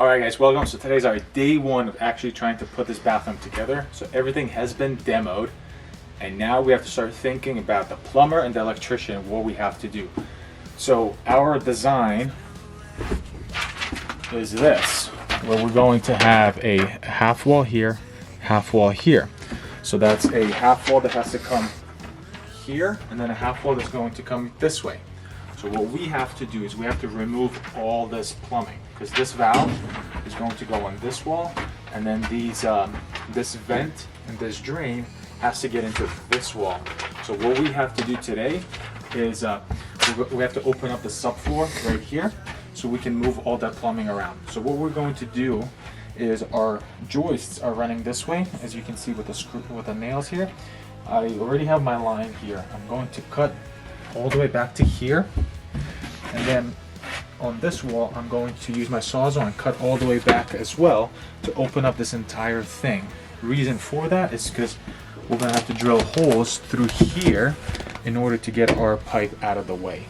Alright guys, welcome. So today's our day one of actually trying to put this bathroom together. So everything has been demoed and now we have to start thinking about the plumber and the electrician, what we have to do. So our design is this, where we're going to have a half wall here, half wall here. So that's a half wall that has to come here and then a half wall that's going to come this way. So what we have to do is we have to remove all this plumbing, because this valve is going to go on this wall, and then these this vent and this drain has to get into this wall. So what we have to do today is we have to open up the subfloor right here so we can move all that plumbing around. So what we're going to do is our joists are running this way, as you can see with the nails here. I already have my line here. I'm going to cut all the way back to here, and then on this wall I'm going to use my sawzall and cut all the way back as well to open up this entire thing. Reason for that is because we're going to have to drill holes through here in order to get our pipe out of the way.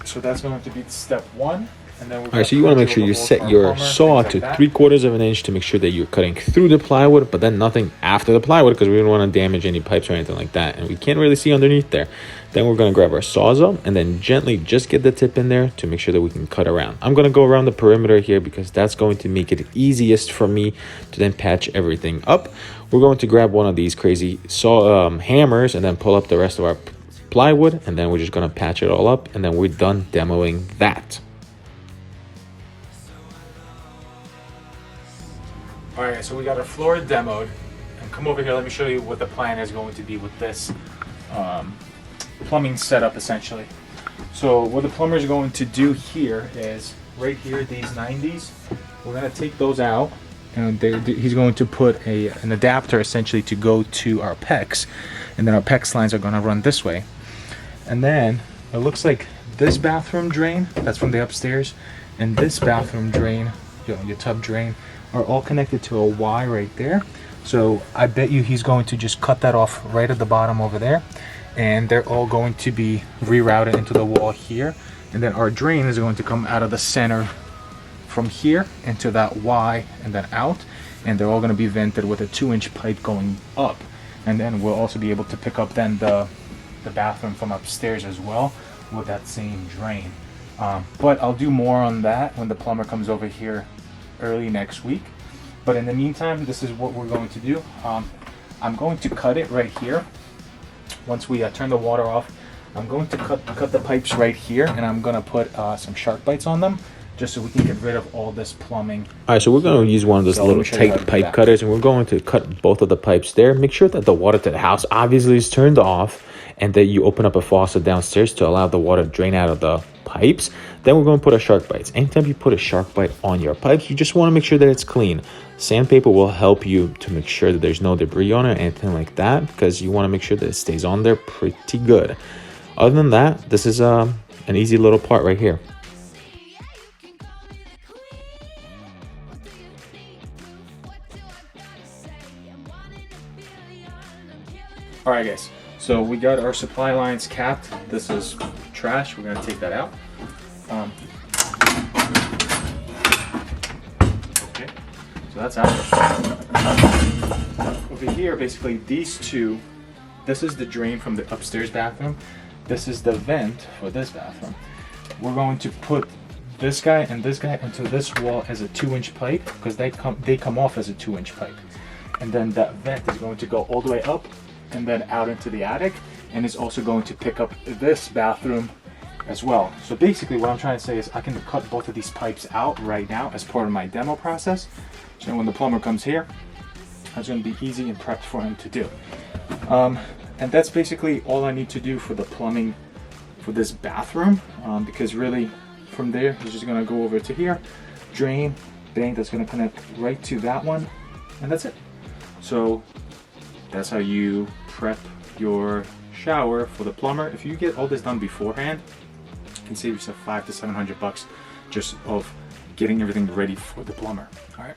So that's going to be step one. And then Alright, so you want to make sure you set your saw to 3/4 of an inch to make sure that you're cutting through the plywood, but then nothing after the plywood, because we don't want to damage any pipes or anything like that, and we can't really see underneath there. Then we're going to grab our sawzall and then gently just get the tip in there to make sure that we can cut around. I'm going to go around the perimeter here because that's going to make it easiest for me to then patch everything up. We're going to grab one of these crazy saw hammers and then pull up the rest of our plywood, and then we're just going to patch it all up, and then we're done demoing that. Alright, so we got our floor demoed, and come over here, let me show you what the plan is going to be with this plumbing setup essentially. So what the plumber is going to do here is, right here, these 90s, we're going to take those out, and he's going to put an adapter essentially to go to our PEX, and then our PEX lines are going to run this way. And then it looks like this bathroom drain, that's from the upstairs, and this bathroom drain, your tub drain, are all connected to a Y right there. So I bet you he's going to just cut that off right at the bottom over there, and they're all going to be rerouted into the wall here, and then our drain is going to come out of the center from here into that Y and then out, and they're all going to be vented with a 2-inch pipe going up. And then we'll also be able to pick up then the bathroom from upstairs as well with that same drain. But I'll do more on that when the plumber comes over here early next week. But in the meantime, this is what we're going to do. I'm going to cut it right here. Once we turn the water off, I'm going to cut the pipes right here, and I'm going to put some shark bites on them, just so we can get rid of all this plumbing. Alright, so we're going to use one of those little tight pipe cutters, and we're going to cut both of the pipes there. Make sure that the water to the house obviously is turned off, and that you open up a faucet downstairs to allow the water to drain out of the pipes. Then we're going to put a shark bites. Anytime you put a shark bite on your pipes, you just want to make sure that it's clean. Sandpaper will help you to make sure that there's no debris on it, anything like that, because you want to make sure that it stays on there pretty good. Other than that, this is an easy little part right here. Alright guys, so we got our supply lines capped. This is trash, we're going to take that out. Okay, so that's out. Over here, basically these two, this is the drain from the upstairs bathroom. This is the vent for this bathroom. We're going to put this guy and this guy into this wall as a 2-inch pipe, because they come off as a 2-inch pipe. And then that vent is going to go all the way up and then out into the attic, and is also going to pick up this bathroom as well. So basically what I'm trying to say is I can cut both of these pipes out right now as part of my demo process, so when the plumber comes here, that's going to be easy and prepped for him to do. And that's basically all I need to do for the plumbing for this bathroom, because really from there he's just going to go over to here, drain, bang, that's going to connect right to that one, and that's it. So that's how you prep your shower for the plumber. If you get all this done beforehand, you can save yourself $500 to $700 just of getting everything ready for the plumber. All right.